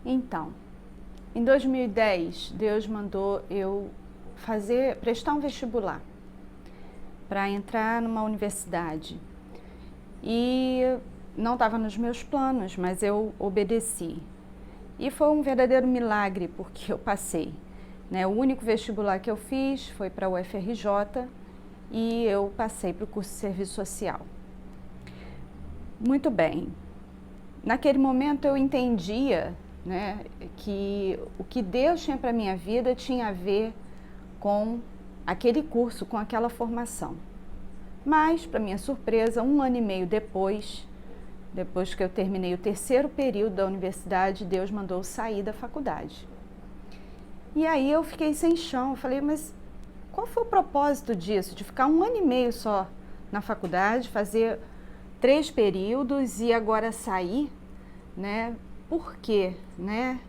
Então, em 2010, Deus mandou eu prestar um vestibular para entrar numa universidade. E não estava nos meus planos, mas eu obedeci. E foi um verdadeiro milagre, porque eu passei, né? O único vestibular que eu fiz foi para o UFRJ e eu passei para o curso de serviço social. Muito bem. Naquele momento eu entendia, né, que o que Deus tinha para a minha vida tinha a ver com aquele curso, com aquela formação. Mas, para minha surpresa, 1 ano e meio depois que eu terminei o 3º período da universidade, Deus mandou eu sair da faculdade. E aí eu fiquei sem chão, eu falei, mas qual foi o propósito disso? De ficar 1 ano e meio só na faculdade, fazer 3 períodos e agora sair, né? Por quê, né?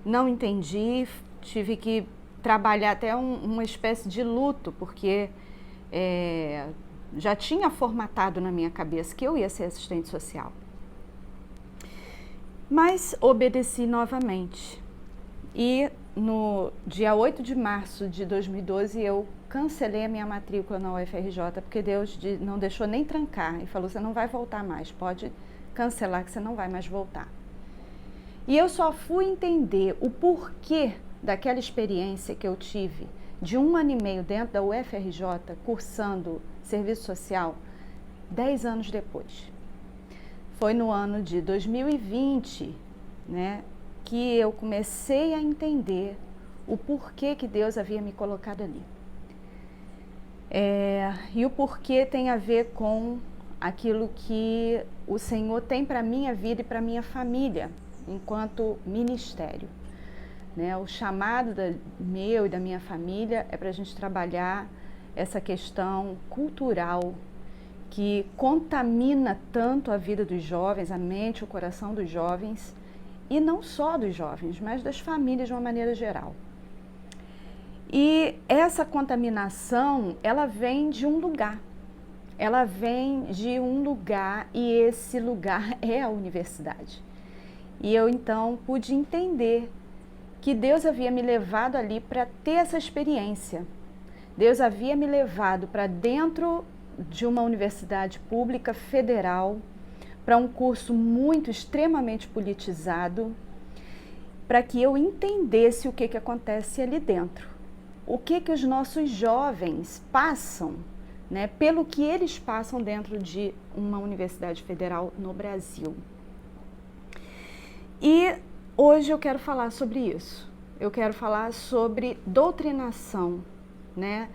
Não entendi, tive que trabalhar até uma espécie de luto, porque já tinha formatado na minha cabeça que eu ia ser assistente social. Mas obedeci novamente. E no dia 8 de março de 2012 eu cancelei a minha matrícula na UFRJ, porque Deus não deixou nem trancar e falou, você não vai voltar mais, pode cancelar que você não vai mais voltar. E eu só fui entender o porquê daquela experiência que eu tive de 1 ano e meio dentro da UFRJ, cursando serviço social, 10 anos depois. Foi no ano de 2020, né, que eu comecei a entender o porquê que Deus havia me colocado ali. E o porquê tem a ver com aquilo que o Senhor tem para a minha vida e para a minha família, enquanto ministério. Né? O chamado meu e da minha família é para a gente trabalhar essa questão cultural que contamina tanto a vida dos jovens, a mente, o coração dos jovens, e não só dos jovens, mas das famílias de uma maneira geral. E essa contaminação, ela vem de um lugar. Ela vem de um lugar e esse lugar é a universidade. E eu então pude entender que Deus havia me levado ali para ter essa experiência. Deus havia me levado para dentro de uma universidade pública federal, para um curso extremamente politizado, para que eu entendesse o que acontece ali dentro. O que os nossos jovens passam, né, pelo que eles passam dentro de uma universidade federal no Brasil. E hoje eu quero falar sobre isso. Eu quero falar sobre doutrinação, né?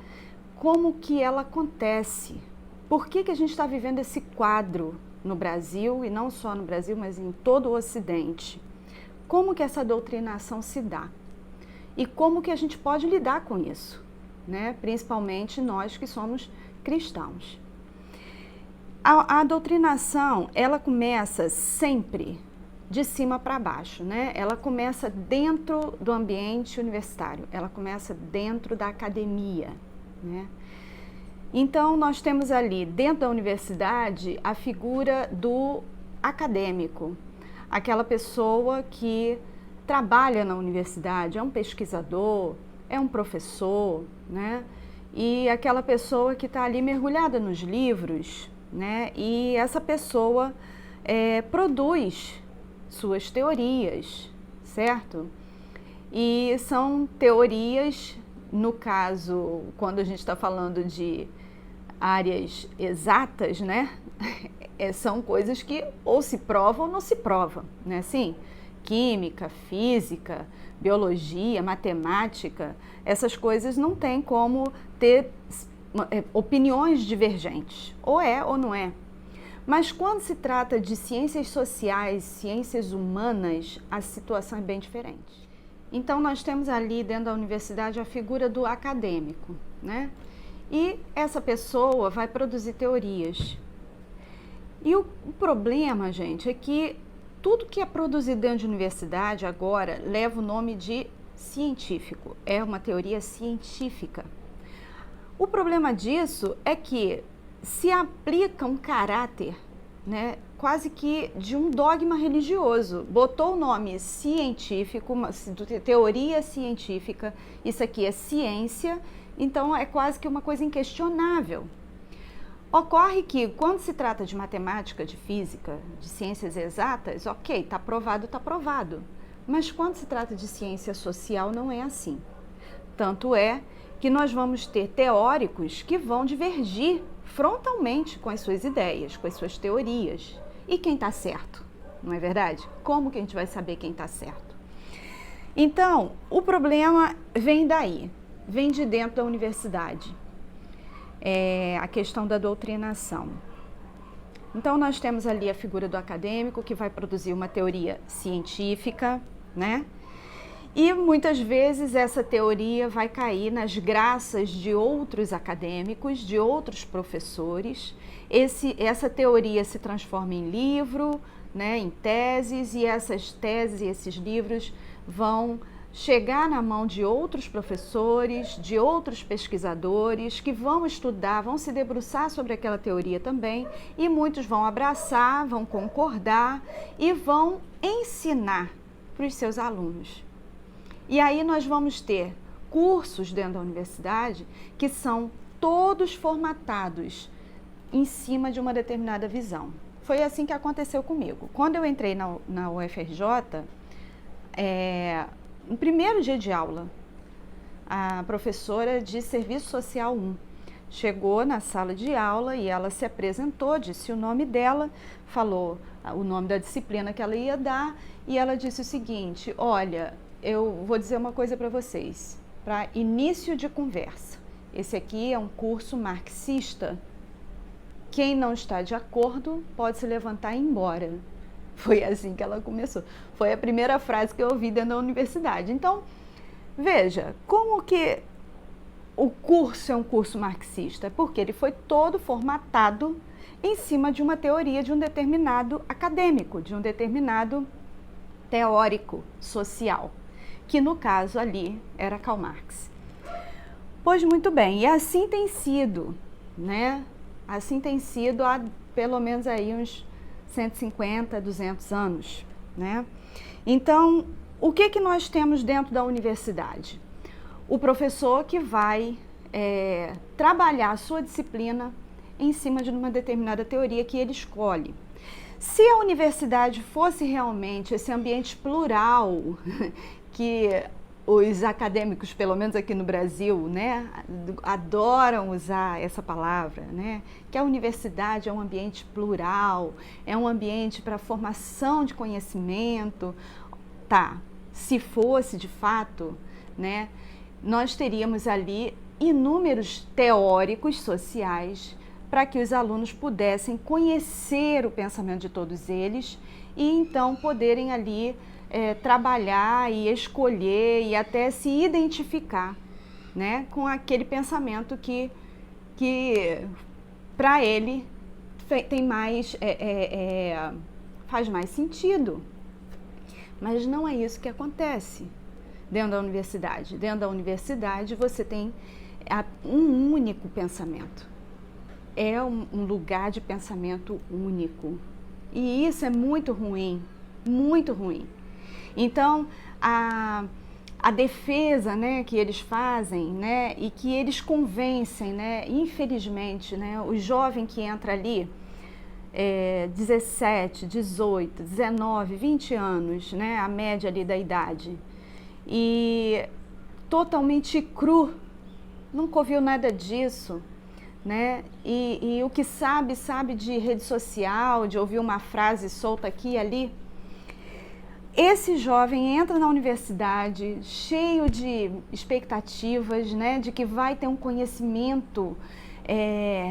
Como que ela acontece? Por que a gente está vivendo esse quadro no Brasil, e não só no Brasil, mas em todo o Ocidente? Como que essa doutrinação se dá? E como que a gente pode lidar com isso, né? Principalmente nós que somos cristãos. A doutrinação, ela começa sempre de cima para baixo, né? Ela começa dentro do ambiente universitário, ela começa dentro da academia, né? Então, nós temos ali, dentro da universidade, a figura do acadêmico, aquela pessoa que trabalha na universidade, é um pesquisador, é um professor, né? E aquela pessoa que está ali mergulhada nos livros, né? E essa pessoa produz suas teorias, certo? E são teorias, no caso, quando a gente está falando de áreas exatas, né? São coisas que ou se provam ou não se provam, né? Assim, química, física, biologia, matemática, essas coisas não tem como ter opiniões divergentes, ou é ou não é. Mas quando se trata de ciências sociais, ciências humanas, a situação é bem diferente. Então nós temos ali dentro da universidade a figura do acadêmico, né? E essa pessoa vai produzir teorias. E o problema, gente, é que tudo que é produzido dentro de universidade agora leva o nome de científico, é uma teoria científica. O problema disso é que se aplica um caráter né, quase que de um dogma religioso. Botou o nome científico, teoria científica, isso aqui é ciência, então é quase que uma coisa inquestionável. Ocorre que, quando se trata de matemática, de física, de ciências exatas, ok, está provado, está provado. Mas quando se trata de ciência social, não é assim. Tanto é que nós vamos ter teóricos que vão divergir frontalmente com as suas ideias, com as suas teorias. E quem está certo? Não é verdade? Como que a gente vai saber quem está certo? Então, o problema vem daí, vem de dentro da universidade. A questão da doutrinação. Então, nós temos ali a figura do acadêmico que vai produzir uma teoria científica, né? E muitas vezes essa teoria vai cair nas graças de outros acadêmicos, de outros professores. Essa teoria se transforma em livro, né, em teses, e essas teses e esses livros vão chegar na mão de outros professores, de outros pesquisadores que vão estudar, vão se debruçar sobre aquela teoria também, e muitos vão abraçar, vão concordar e vão ensinar para os seus alunos. E aí nós vamos ter cursos dentro da universidade que são todos formatados em cima de uma determinada visão. Foi assim que aconteceu comigo. Quando eu entrei na UFRJ, no primeiro dia de aula, a professora de Serviço Social 1 chegou na sala de aula e ela se apresentou, disse o nome dela, falou o nome da disciplina que ela ia dar, e ela disse o seguinte: olha, eu vou dizer uma coisa para vocês, para início de conversa. Esse aqui é um curso marxista. Quem não está de acordo pode se levantar e ir embora. Foi assim que ela começou. Foi a primeira frase que eu ouvi dentro da universidade. Então, veja, como que o curso é um curso marxista? Porque ele foi todo formatado em cima de uma teoria de um determinado acadêmico, de um determinado teórico social, que no caso ali era Karl Marx. Pois muito bem, e assim tem sido, né? Assim tem sido há pelo menos aí uns 150, 200 anos, né? Então, o que nós temos dentro da universidade? O professor que vai trabalhar a sua disciplina em cima de uma determinada teoria que ele escolhe. Se a universidade fosse realmente esse ambiente plural que os acadêmicos, pelo menos aqui no Brasil, né, adoram usar essa palavra, né, que a universidade é um ambiente plural, é um ambiente para formação de conhecimento, tá? Se fosse de fato, né, nós teríamos ali inúmeros teóricos sociais para que os alunos pudessem conhecer o pensamento de todos eles e então poderem ali trabalhar e escolher e até se identificar, né, com aquele pensamento que para ele tem mais, faz mais sentido. Mas não é isso que acontece dentro da universidade. Dentro da universidade você tem um único pensamento. É um lugar de pensamento único. E isso é muito ruim, muito ruim. Então, a defesa, né, que eles fazem, né, e que eles convencem, né, infelizmente, né, o jovem que entra ali, 17, 18, 19, 20 anos, né, a média ali da idade, e totalmente cru, nunca ouviu nada disso, né, e o que sabe de rede social, de ouvir uma frase solta aqui e ali. Esse jovem entra na universidade cheio de expectativas, né, de que vai ter um conhecimento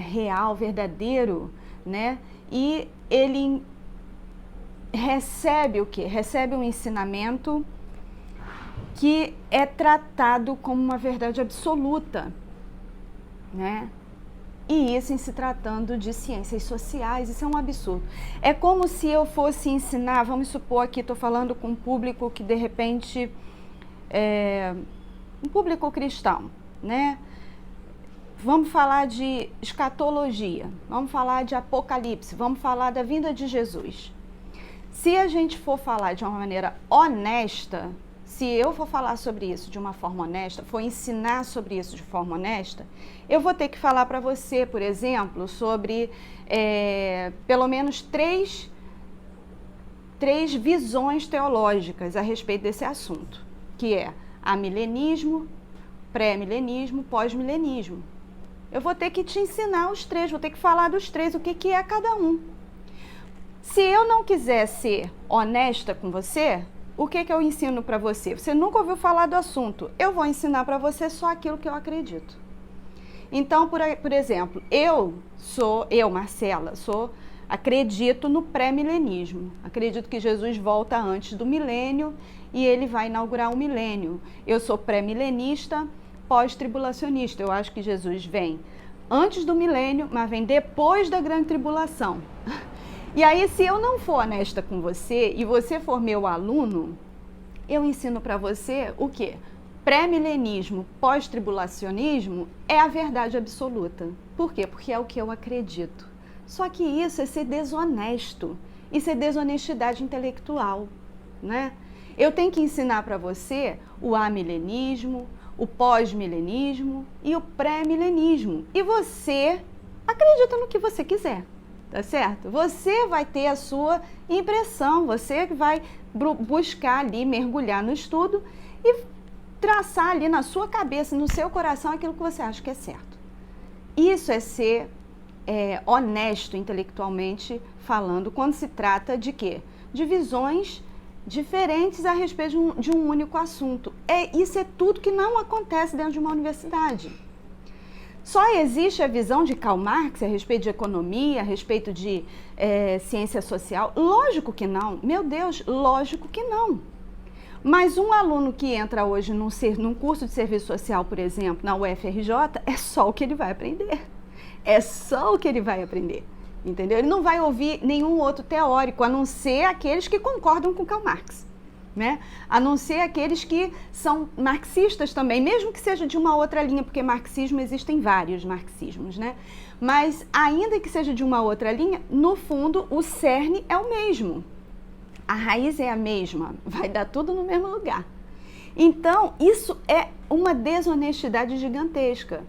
real, verdadeiro, né, e ele recebe o quê? Recebe um ensinamento que é tratado como uma verdade absoluta, né? E isso em se tratando de ciências sociais, isso é um absurdo. É como se eu fosse ensinar, vamos supor aqui, estou falando com um público que de repente um público cristão, né? vamos falar de escatologia, vamos falar de Apocalipse, vamos falar da vinda de Jesus. Se a gente for falar de uma maneira honesta, se eu for falar sobre isso de uma forma honesta, for ensinar sobre isso de forma honesta, eu vou ter que falar para você, por exemplo, sobre pelo menos três visões teológicas a respeito desse assunto, que é amilenismo, pré-milenismo, pós-milenismo. Eu vou ter que te ensinar os três, vou ter que falar dos três, o que é cada um. Se eu não quiser ser honesta com você, o que eu ensino para você? Você nunca ouviu falar do assunto. Eu vou ensinar para você só aquilo que eu acredito. Então, por exemplo, eu, Marcela, acredito no pré-milenismo. Acredito que Jesus volta antes do milênio e ele vai inaugurar o milênio. Eu sou pré-milenista, pós-tribulacionista. Eu acho que Jesus vem antes do milênio, mas vem depois da grande tribulação. E aí, se eu não for honesta com você e você for meu aluno, eu ensino para você o quê? Pré-milenismo, pós-tribulacionismo é a verdade absoluta. Por quê? Porque é o que eu acredito. Só que isso é ser desonesto. Isso é desonestidade intelectual, né? Eu tenho que ensinar para você o amilenismo, o pós-milenismo e o pré-milenismo. E você acredita no que você quiser, tá certo? Você vai ter a sua impressão, você vai buscar ali, mergulhar no estudo e traçar ali na sua cabeça, no seu coração, aquilo que você acha que é certo. Isso é ser honesto intelectualmente falando, quando se trata de quê? De visões diferentes a respeito de um único assunto. Isso é tudo que não acontece dentro de uma universidade. Só existe a visão de Karl Marx a respeito de economia, a respeito de ciência social? Lógico que não. Meu Deus, lógico que não. Mas um aluno que entra hoje num curso de serviço social, por exemplo, na UFRJ, é só o que ele vai aprender. É só o que ele vai aprender, entendeu? Ele não vai ouvir nenhum outro teórico, a não ser aqueles que concordam com Karl Marx, né? A não ser aqueles que são marxistas também, mesmo que seja de uma outra linha, porque marxismo, existem vários marxismos, né? Mas ainda que seja de uma outra linha, no fundo, o cerne é o mesmo. A raiz é a mesma, vai dar tudo no mesmo lugar. Então, isso é uma desonestidade gigantesca.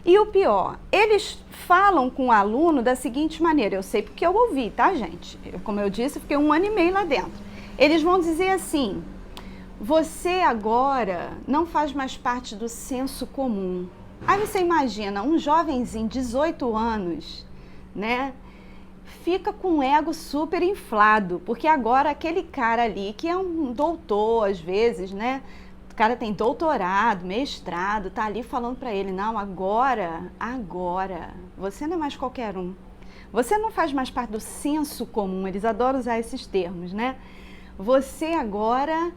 E o pior, eles falam com o aluno da seguinte maneira, eu sei porque eu ouvi, tá, gente? Como eu disse, eu fiquei 1 ano e meio lá dentro. Eles vão dizer assim, você agora não faz mais parte do senso comum. Aí você imagina, um jovenzinho, 18 anos, né? Fica com o ego super inflado, porque agora aquele cara ali, que é um doutor às vezes, né? O cara tem doutorado, mestrado, tá ali falando para ele, não, agora, você não é mais qualquer um. Você não faz mais parte do senso comum, eles adoram usar esses termos, né? Você agora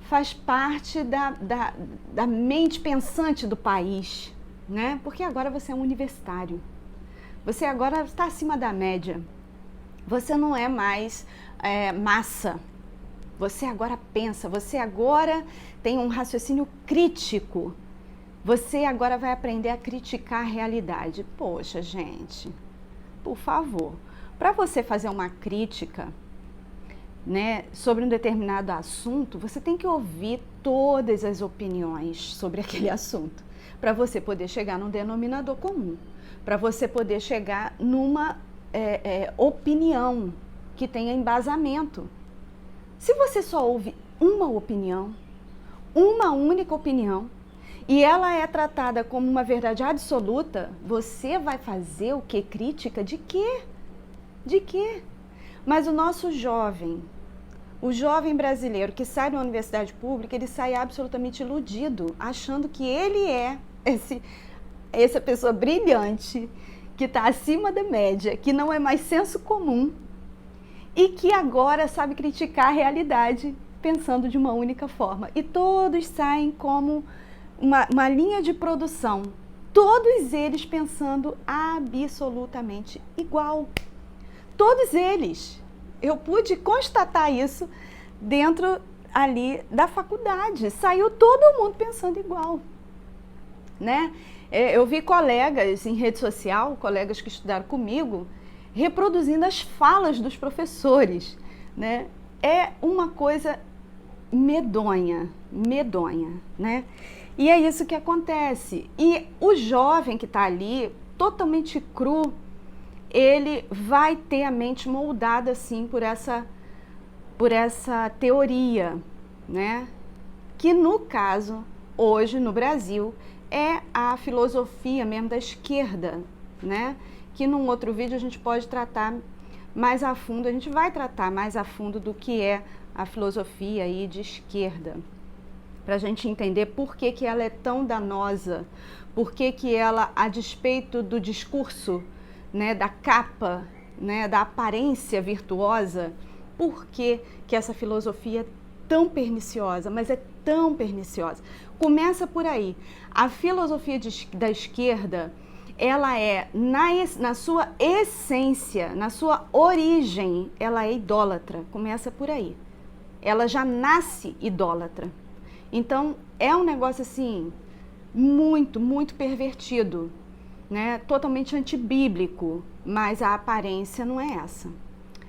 faz parte da mente pensante do país, né? Porque agora você é um universitário. Você agora está acima da média. Você não é mais massa. Você agora pensa, você agora tem um raciocínio crítico. Você agora vai aprender a criticar a realidade. Poxa, gente, por favor, para você fazer uma crítica, né, sobre um determinado assunto, você tem que ouvir todas as opiniões sobre aquele assunto, para você poder chegar num denominador comum, para você poder chegar numa opinião que tenha embasamento. Se você só ouve uma opinião, uma única opinião, e ela é tratada como uma verdade absoluta, você vai fazer o quê? Crítica de quê? De quê? Mas o nosso jovem, o jovem brasileiro que sai da universidade pública, ele sai absolutamente iludido, achando que ele é essa pessoa brilhante, que está acima da média, que não é mais senso comum e que agora sabe criticar a realidade pensando de uma única forma. E todos saem como uma linha de produção, todos eles pensando absolutamente igual. Todos eles. Eu pude constatar isso dentro ali da faculdade. Saiu todo mundo pensando igual, né? Eu vi colegas em rede social, colegas que estudaram comigo, reproduzindo as falas dos professores, né? É uma coisa medonha, né? E é isso que acontece. E o jovem que está ali, totalmente cru, ele vai ter a mente moldada assim por essa teoria, né? Que no caso, hoje no Brasil, é a filosofia mesmo da esquerda, né? Que num outro vídeo a gente pode tratar mais a fundo, a gente vai tratar mais a fundo do que é a filosofia aí de esquerda, para a gente entender por que que ela é tão danosa, por que que ela, a despeito do discurso, né, da capa, né, da aparência virtuosa, por que que essa filosofia é tão perniciosa, mas é tão perniciosa. Começa por aí. A filosofia da esquerda, ela é, na sua essência, na sua origem, ela é idólatra. Começa por aí. Ela já nasce idólatra. Então, é um negócio assim, muito, muito pervertido, né? Totalmente antibíblico, mas a aparência não é essa.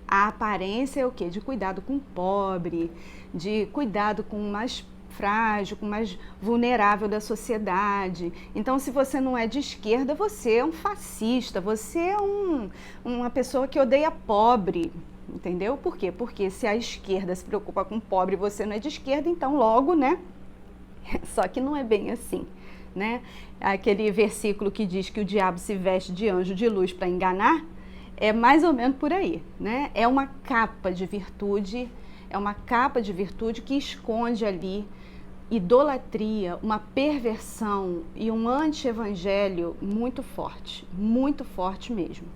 A aparência é o quê? De cuidado com o pobre, de cuidado com o mais frágil, com o mais vulnerável da sociedade. Então, se você não é de esquerda, você é um fascista, você é uma pessoa que odeia pobre, entendeu? Por quê? Porque se a esquerda se preocupa com o pobre e você não é de esquerda, então logo, né? Só que não é bem assim, né? Aquele versículo que diz que o diabo se veste de anjo de luz para enganar, é mais ou menos por aí, né? É uma capa de virtude, que esconde ali idolatria, uma perversão e um anti-evangelho muito forte mesmo.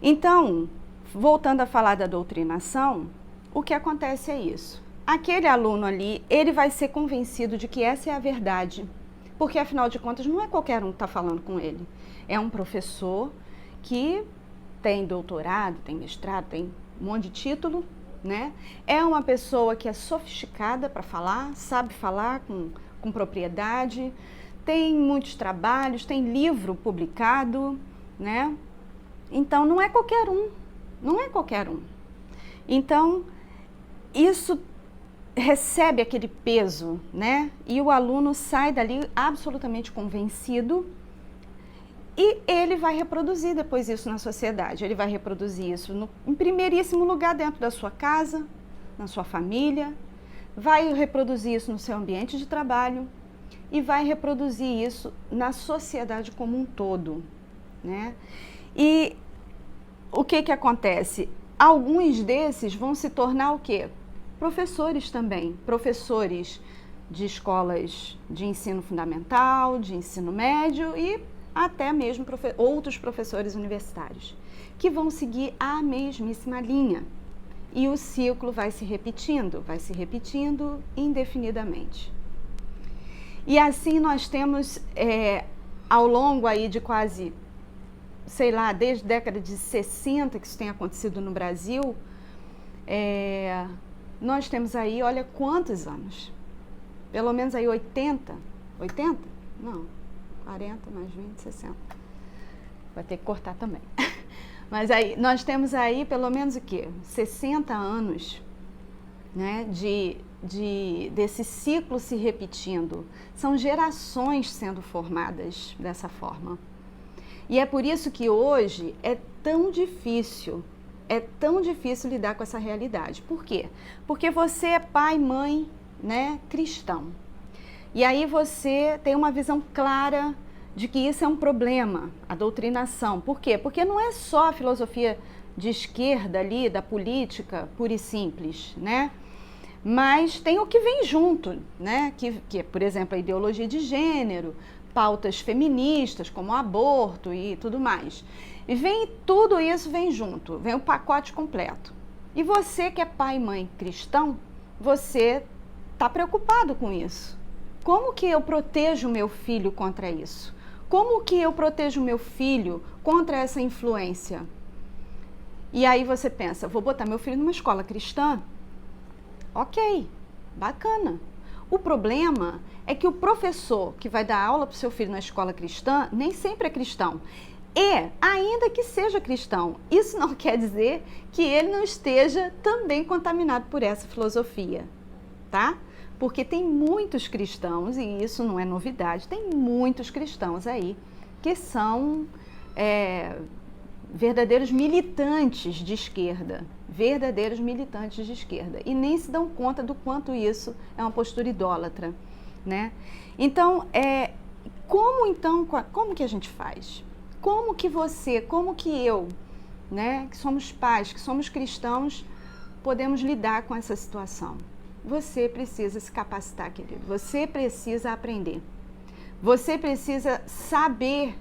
Então, voltando a falar da doutrinação, o que acontece é isso. Aquele aluno ali, ele vai ser convencido de que essa é a verdade, porque afinal de contas não é qualquer um que está falando com ele. É um professor que tem doutorado, tem mestrado, tem um monte de título, né? É uma pessoa que é sofisticada para falar, sabe falar com propriedade, tem muitos trabalhos, tem livro publicado, né? Então não é qualquer um. Então, isso recebe aquele peso, né? E o aluno sai dali absolutamente convencido e ele vai reproduzir depois isso na sociedade. Ele vai reproduzir isso em primeiríssimo lugar dentro da sua casa, na sua família, vai reproduzir isso no seu ambiente de trabalho e vai reproduzir isso na sociedade como um todo, né? E o que acontece? Alguns desses vão se tornar o quê? Professores também, professores de escolas de ensino fundamental, de ensino médio e até mesmo outros professores universitários, que vão seguir a mesmíssima linha. E o ciclo vai se repetindo indefinidamente. E assim nós temos, ao longo aí de quase, sei lá, desde a década de 60 que isso tem acontecido no Brasil, nós temos aí, olha quantos anos, pelo menos aí 80? Não, 40 mais 20, 60. Vai ter que cortar também. Mas aí, nós temos aí pelo menos o quê? 60 anos, né, desse ciclo se repetindo. São gerações sendo formadas dessa forma. E é por isso que hoje é tão difícil lidar com essa realidade. Por quê? Porque você é pai, mãe, né, cristão. E aí você tem uma visão clara de que isso é um problema, a doutrinação. Por quê? Porque não é só a filosofia de esquerda ali, da política, pura e simples, né? Mas tem o que vem junto, né? Que é, por exemplo, a ideologia de gênero, pautas feministas, como o aborto e tudo mais. E tudo isso vem junto, vem o pacote completo. E você que é pai e mãe cristão, você está preocupado com isso. Como que eu protejo o meu filho contra isso? Como que eu protejo o meu filho contra essa influência? E aí você pensa, vou botar meu filho numa escola cristã? Ok, bacana. O problema é que o professor que vai dar aula para o seu filho na escola cristã nem sempre é cristão. E, ainda que seja cristão, isso não quer dizer que ele não esteja também contaminado por essa filosofia, tá? Porque tem muitos cristãos, e isso não é novidade, tem muitos cristãos aí que são verdadeiros militantes de esquerda, e nem se dão conta do quanto isso é uma postura idólatra, né? Então, como que a gente faz? Como que eu, né, que somos pais, que somos cristãos, podemos lidar com essa situação? Você precisa se capacitar, querido. Você precisa aprender. Você precisa saber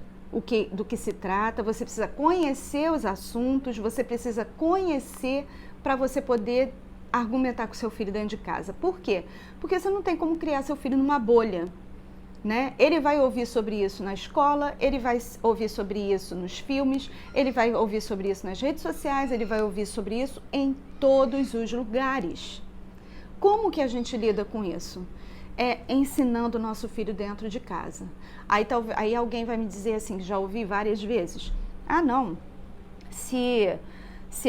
do que se trata, você precisa conhecer os assuntos, você precisa conhecer para você poder argumentar com seu filho dentro de casa. Por quê? Porque você não tem como criar seu filho numa bolha, né? Ele vai ouvir sobre isso na escola, ele vai ouvir sobre isso nos filmes, ele vai ouvir sobre isso nas redes sociais, ele vai ouvir sobre isso em todos os lugares. Como que a gente lida com isso? Ensinando o nosso filho dentro de casa. Aí alguém vai me dizer assim, já ouvi várias vezes, não, se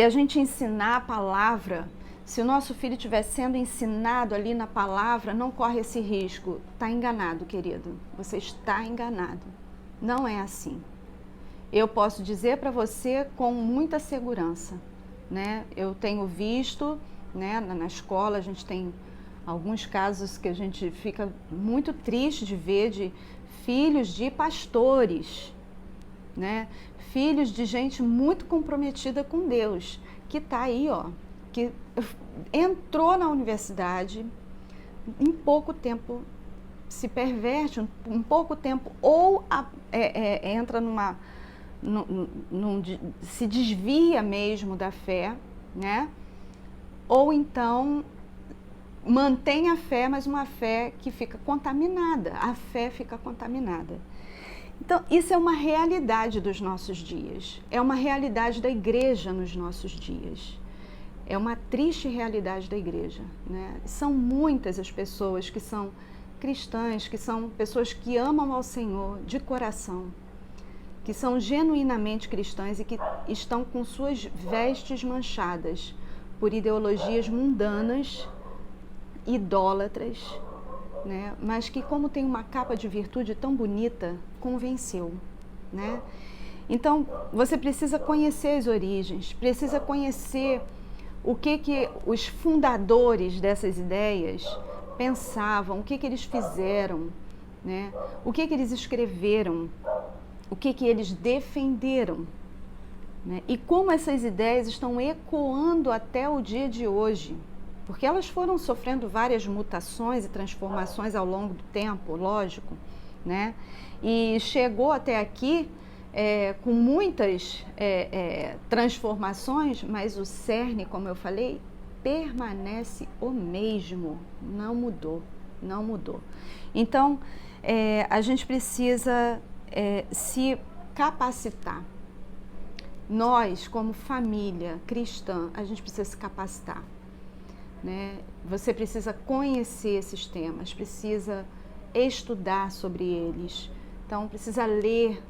a gente ensinar a palavra, se o nosso filho estiver sendo ensinado ali na palavra, não corre esse risco. Está enganado, querido. Você está enganado. Não é assim. Eu posso dizer para você com muita segurança, né? Eu tenho visto, né, na escola, a gente tem alguns casos que a gente fica muito triste de ver, de filhos de pastores, né? Filhos de gente muito comprometida com Deus, que está aí, que entrou na universidade, em pouco tempo se perverte, em pouco tempo ou entra se desvia mesmo da fé, né? Ou então mantém a fé, mas uma fé que fica contaminada, a fé fica contaminada. Então, isso é uma realidade dos nossos dias, é uma realidade da igreja nos nossos dias. É uma triste realidade da igreja, né? São muitas as pessoas que são cristãs, que são pessoas que amam ao Senhor de coração, que são genuinamente cristãs e que estão com suas vestes manchadas por ideologias mundanas, idólatras, né? Mas que, como tem uma capa de virtude tão bonita, convenceu, né? Então, você precisa conhecer as origens, precisa conhecer o que os fundadores dessas ideias pensavam, o que eles fizeram, né? O que eles escreveram, o que eles defenderam, né? E como essas ideias estão ecoando até o dia de hoje, porque elas foram sofrendo várias mutações e transformações ao longo do tempo, lógico, né? E chegou até aqui com muitas transformações, mas o cerne, como eu falei, permanece o mesmo, não mudou, não mudou. Então, a gente precisa se capacitar. Nós, como família cristã, a gente precisa se capacitar, né? Você precisa conhecer esses temas, precisa estudar sobre eles, então precisa ler.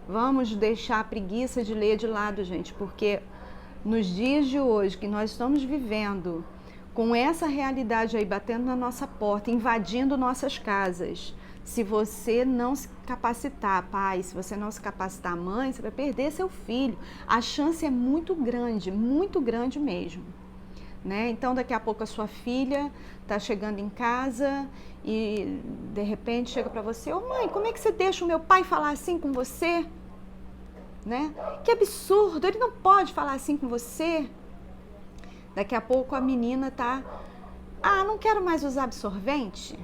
Vamos deixar a preguiça de ler de lado, gente, porque nos dias de hoje que nós estamos vivendo, com essa realidade aí batendo na nossa porta, invadindo nossas casas, se você não se capacitar, pai, se você não se capacitar, mãe, você vai perder seu filho. A chance é muito grande mesmo, né? Então, daqui a pouco a sua filha está chegando em casa e, de repente, chega para você: ô mãe, como é que você deixa o meu pai falar assim com você? Né? Que absurdo, ele não pode falar assim com você. Daqui a pouco a menina tá: não quero mais usar absorvente.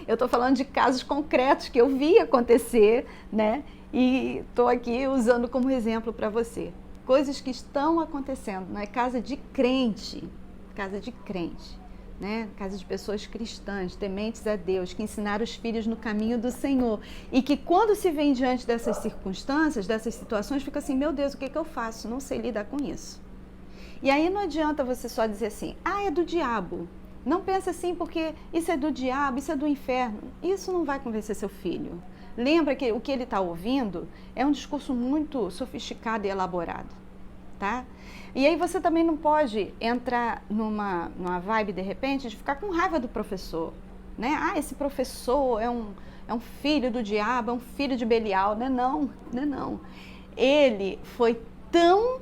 Eu estou falando de casos concretos que eu vi acontecer, né? E estou aqui usando como exemplo para você. Coisas que estão acontecendo na casa de crente, né? Casa de pessoas cristãs, tementes a Deus, que ensinaram os filhos no caminho do Senhor. E que quando se vem diante dessas circunstâncias, dessas situações, fica assim: meu Deus, o que eu faço? Não sei lidar com isso. E aí não adianta você só dizer assim: é do diabo. Não pensa assim porque isso é do diabo, isso é do inferno. Isso não vai convencer seu filho. Lembra que o que ele está ouvindo é um discurso muito sofisticado e elaborado, tá? E aí você também não pode entrar numa vibe, de repente, de ficar com raiva do professor, né? Ah, esse professor é um filho do diabo, é um filho de Belial. Não é não, não é não. Ele foi tão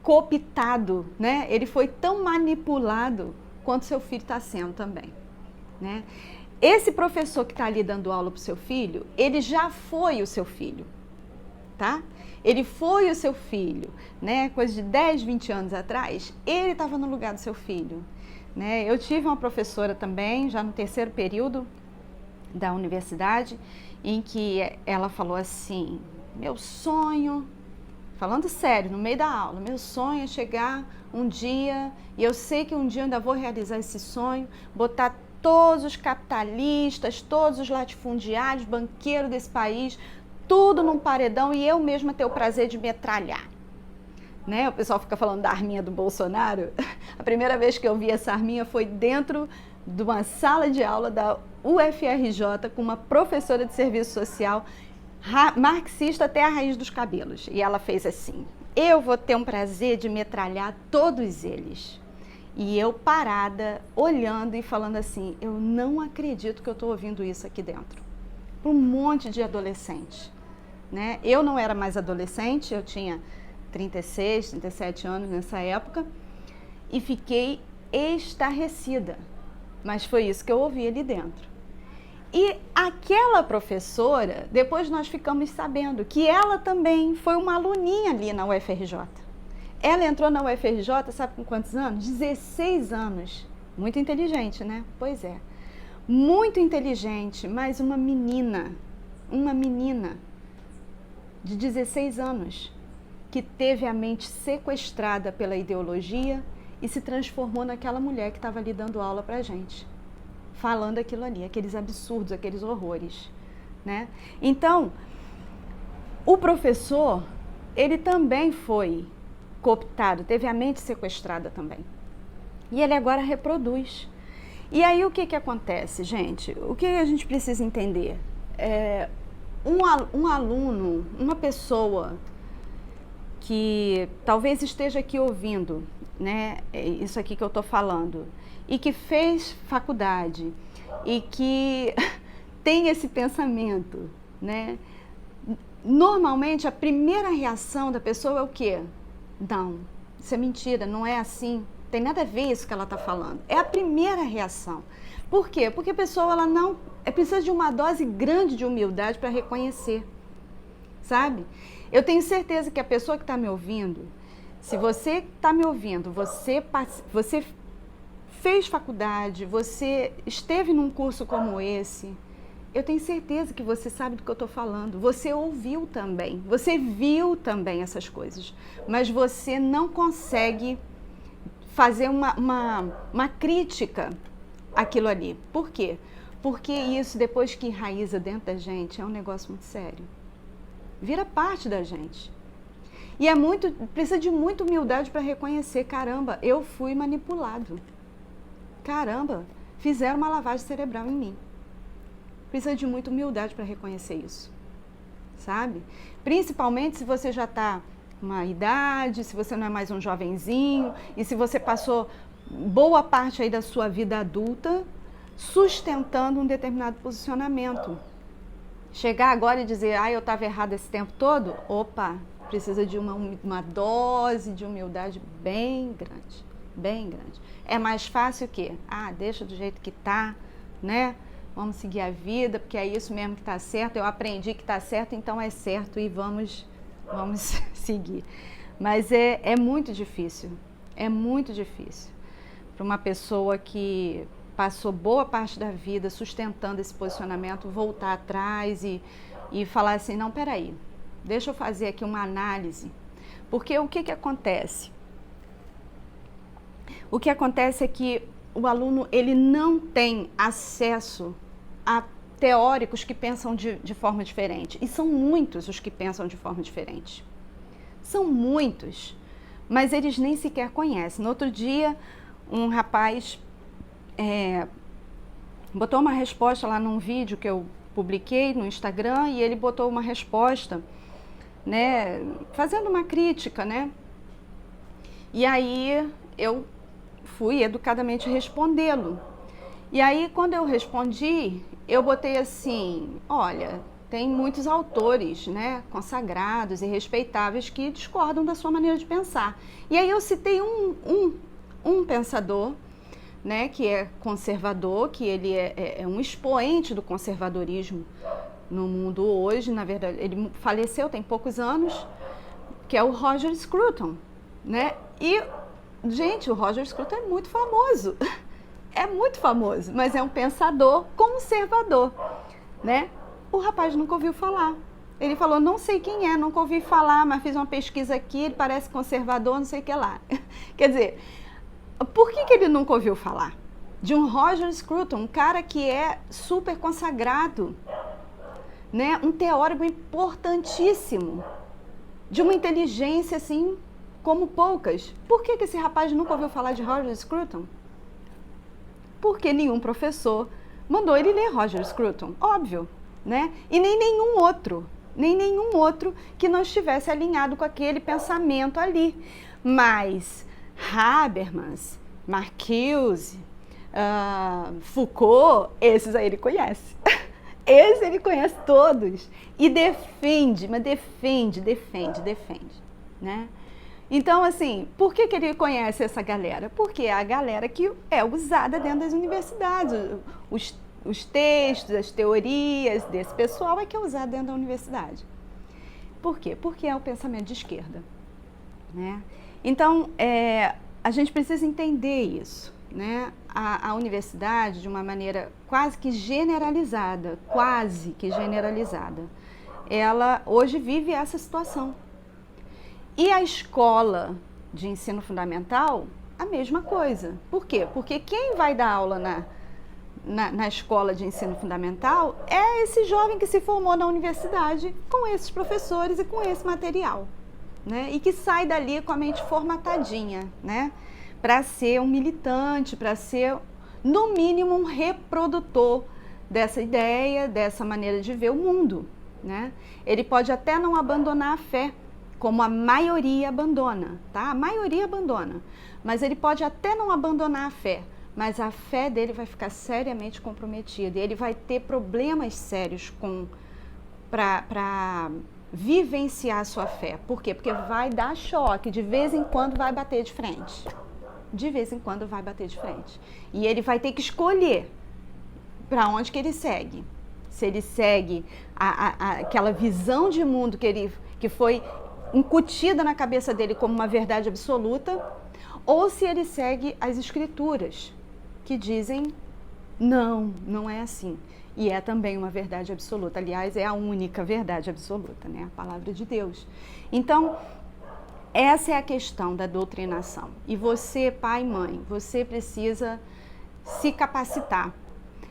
cooptado, né? Ele foi tão manipulado quanto seu filho está sendo também, né? Esse professor que está ali dando aula para o seu filho, ele já foi o seu filho, tá? Ele foi o seu filho, né? Coisa de 10, 20 anos atrás, ele estava no lugar do seu filho, né? Eu tive uma professora também, já no terceiro período da universidade, em que ela falou assim, meu sonho, falando sério, no meio da aula, meu sonho é chegar um dia, e eu sei que um dia eu ainda vou realizar esse sonho, botar todos os capitalistas, todos os latifundiários, banqueiros desse país, tudo num paredão e eu mesma ter o prazer de metralhar. Né? O pessoal fica falando da arminha do Bolsonaro. A primeira vez que eu vi essa arminha foi dentro de uma sala de aula da UFRJ com uma professora de serviço social marxista até a raiz dos cabelos. E ela fez assim, eu vou ter um prazer de metralhar todos eles. E eu parada, olhando e falando assim, eu não acredito que eu estou ouvindo isso aqui dentro. Para um monte de adolescente. Né? Eu não era mais adolescente, eu tinha 36, 37 anos nessa época e fiquei estarrecida. Mas foi isso que eu ouvi ali dentro. E aquela professora, depois nós ficamos sabendo que ela também foi uma aluninha ali na UFRJ. Ela entrou na UFRJ, sabe com quantos anos? 16 anos. Muito inteligente, né? Pois é. Muito inteligente, mas uma menina de 16 anos, que teve a mente sequestrada pela ideologia e se transformou naquela mulher que estava ali dando aula pra gente, falando aquilo ali, aqueles absurdos, aqueles horrores, né? Então, o professor, ele também foi cooptado, teve a mente sequestrada também. E ele agora reproduz. E aí o que acontece, gente? O que a gente precisa entender? Um aluno, uma pessoa que talvez esteja aqui ouvindo, né, isso aqui que eu estou falando, e que fez faculdade e que tem esse pensamento, né? Normalmente a primeira reação da pessoa é o quê? Não, isso é mentira, não é assim, tem nada a ver isso que ela está falando. É a primeira reação. Por quê? Porque a pessoa ela não precisa de uma dose grande de humildade para reconhecer, sabe? Eu tenho certeza que a pessoa que está me ouvindo, se você está me ouvindo, você fez faculdade, você esteve num curso como esse, eu tenho certeza que você sabe do que eu estou falando. Você ouviu também, você viu também essas coisas, mas você não consegue fazer uma crítica àquilo ali. Por quê? Porque isso, depois que enraiza dentro da gente, é um negócio muito sério. Vira parte da gente. E precisa de muita humildade para reconhecer, caramba, eu fui manipulado. Caramba, fizeram uma lavagem cerebral em mim. Precisa de muita humildade para reconhecer isso, sabe? Principalmente se você já está com uma idade, se você não é mais um jovenzinho e se você passou boa parte aí da sua vida adulta sustentando um determinado posicionamento. Chegar agora e dizer, eu estava errado esse tempo todo, opa, precisa de uma dose de humildade bem grande, bem grande. É mais fácil o quê? Deixa do jeito que tá, né? Vamos seguir a vida, porque é isso mesmo que está certo, eu aprendi que está certo, então é certo e vamos seguir. Mas é muito difícil para uma pessoa que passou boa parte da vida sustentando esse posicionamento, voltar atrás e falar assim, não, peraí, deixa eu fazer aqui uma análise. Porque o que acontece? O que acontece é que o aluno ele não tem acesso a teóricos que pensam de forma diferente. E são muitos os que pensam de forma diferente. São muitos, mas eles nem sequer conhecem. No outro dia, um rapaz botou uma resposta lá num vídeo que eu publiquei no Instagram, e ele botou uma resposta, né, fazendo uma crítica, né? E aí eu fui educadamente respondê-lo. E aí, quando eu respondi, eu botei assim: olha, tem muitos autores, né, consagrados e respeitáveis que discordam da sua maneira de pensar. E aí eu citei um pensador, né, que é conservador, que ele é um expoente do conservadorismo no mundo hoje. Na verdade, ele faleceu tem poucos anos, que é o Roger Scruton, né? E, gente, o Roger Scruton é muito famoso, é muito famoso, mas é um pensador conservador, né? O rapaz nunca ouviu falar. Ele falou: não sei quem é, nunca ouvi falar, mas fiz uma pesquisa aqui, ele parece conservador, não sei o que lá. Quer dizer, por que ele nunca ouviu falar de um Roger Scruton, um cara que é super consagrado, né? Um teórico importantíssimo, de uma inteligência assim como poucas? Por que esse rapaz nunca ouviu falar de Roger Scruton? Porque nenhum professor mandou ele ler Roger Scruton, óbvio, né? E nem nenhum outro que não estivesse alinhado com aquele pensamento ali. Mas Habermas, Marcuse, Foucault, esses aí ele conhece. Esse ele conhece todos e defende, mas defende, né? Então, assim, por que ele conhece essa galera? Porque é a galera que é usada dentro das universidades. Os textos, as teorias desse pessoal é que é usado dentro da universidade. Por quê? Porque é o pensamento de esquerda, né? Então, a gente precisa entender isso, né? A universidade, de uma maneira quase que generalizada, ela hoje vive essa situação. E a escola de ensino fundamental, a mesma coisa. Por quê? Porque quem vai dar aula na escola de ensino fundamental é esse jovem que se formou na universidade com esses professores e com esse material, né? E que sai dali com a mente formatadinha, né? Para ser um militante, para ser, no mínimo, um reprodutor dessa ideia, dessa maneira de ver o mundo, né? Ele pode até não abandonar a fé, como a maioria abandona, tá? A maioria abandona, mas ele pode até não abandonar a fé, mas a fé dele vai ficar seriamente comprometida, e ele vai ter problemas sérios para vivenciar a sua fé. Por quê? Porque vai dar choque, de vez em quando vai bater de frente. De vez em quando vai bater de frente. E ele vai ter que escolher para onde que ele segue. Se ele segue aquela visão de mundo que foi incutida na cabeça dele como uma verdade absoluta, ou se ele segue as escrituras, que dizem: não é assim. E é também uma verdade absoluta. Aliás, é a única verdade absoluta, né? A palavra de Deus. Então, essa é a questão da doutrinação. E você, pai e mãe, você precisa se capacitar.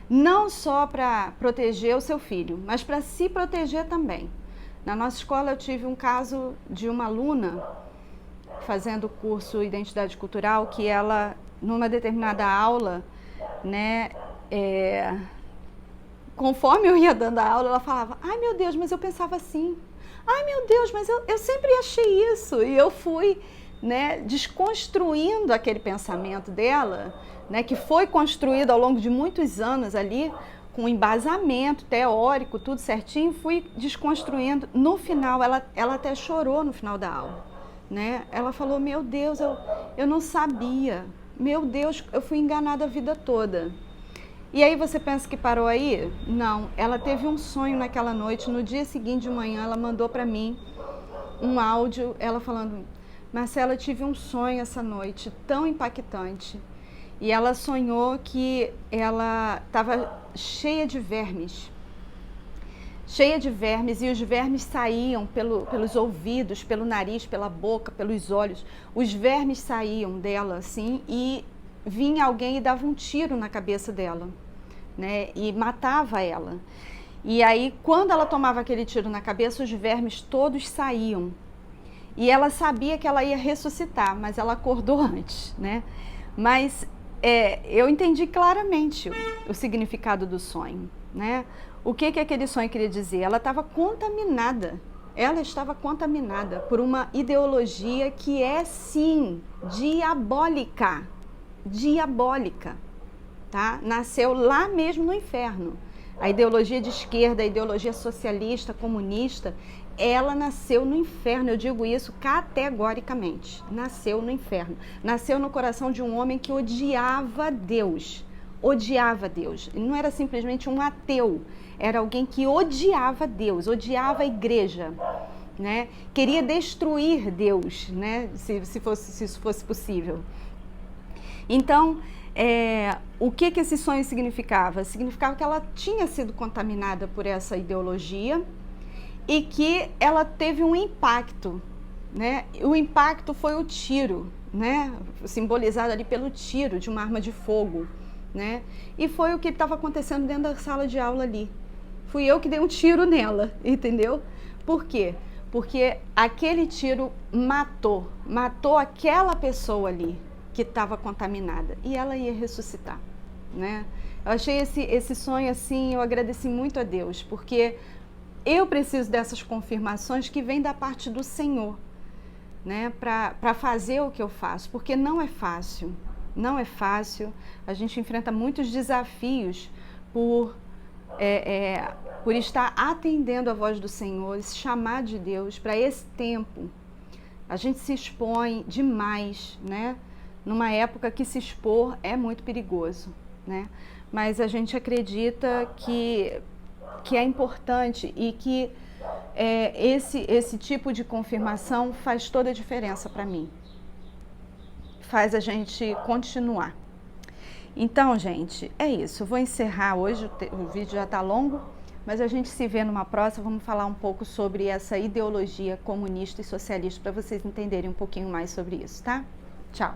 Não só para proteger o seu filho, mas para se proteger também. Na nossa escola eu tive um caso de uma aluna fazendo o curso Identidade Cultural, que ela, numa determinada aula, né, conforme eu ia dando a aula, ela falava: ai meu Deus, mas eu pensava assim. Ai meu Deus, mas eu sempre achei isso. E eu fui, né, desconstruindo aquele pensamento dela, né, que foi construído ao longo de muitos anos ali, com embasamento teórico, tudo certinho, fui desconstruindo. No final, ela até chorou no final da aula, né? Ela falou: meu Deus, eu não sabia. Meu Deus, eu fui enganada a vida toda. E aí você pensa que parou aí? Não, ela teve um sonho naquela noite. No dia seguinte de manhã, ela mandou para mim um áudio, ela falando: Marcela, eu tive um sonho essa noite tão impactante. E ela sonhou que ela estava cheia de vermes, e os vermes saíam pelos ouvidos, pelo nariz, pela boca, pelos olhos. Os vermes saíam dela assim, e vinha alguém e dava um tiro na cabeça dela, né? E matava ela. E aí, quando ela tomava aquele tiro na cabeça, os vermes todos saíam. E ela sabia que ela ia ressuscitar, mas ela acordou antes, né? Mas eu entendi claramente o significado do sonho, né? O que aquele sonho queria dizer? Ela estava contaminada. Ela estava contaminada por uma ideologia que é, sim, diabólica. Diabólica, tá? Nasceu lá mesmo no inferno. A ideologia de esquerda, a ideologia socialista, comunista, ela nasceu no inferno. Eu digo isso categoricamente. Nasceu no inferno. Nasceu no coração de um homem que odiava Deus. Odiava Deus. Ele não era simplesmente um ateu. Era alguém que odiava Deus, odiava a igreja, né? Queria destruir Deus, né? Se isso fosse possível. Então, o que esse sonho significava? Significava que ela tinha sido contaminada por essa ideologia e que ela teve um impacto, né? O impacto foi o tiro, né? Simbolizado ali pelo tiro de uma arma de fogo, né? E foi o que estava acontecendo dentro da sala de aula ali. Fui eu que dei um tiro nela, entendeu? Por quê? Porque aquele tiro matou aquela pessoa ali que estava contaminada e ela ia ressuscitar, né? Eu achei esse sonho assim, eu agradeci muito a Deus, porque eu preciso dessas confirmações que vêm da parte do Senhor, né? Para fazer o que eu faço, porque não é fácil, não é fácil. A gente enfrenta muitos desafios por estar atendendo a voz do Senhor, esse chamar de Deus para esse tempo. A gente se expõe demais, né? Numa época que se expor é muito perigoso, né? Mas a gente acredita que é importante e que esse tipo de confirmação faz toda a diferença para mim. Faz a gente continuar. Então, gente, é isso. Eu vou encerrar hoje, o vídeo já está longo, mas a gente se vê numa próxima. Vamos falar um pouco sobre essa ideologia comunista e socialista para vocês entenderem um pouquinho mais sobre isso, tá? Tchau!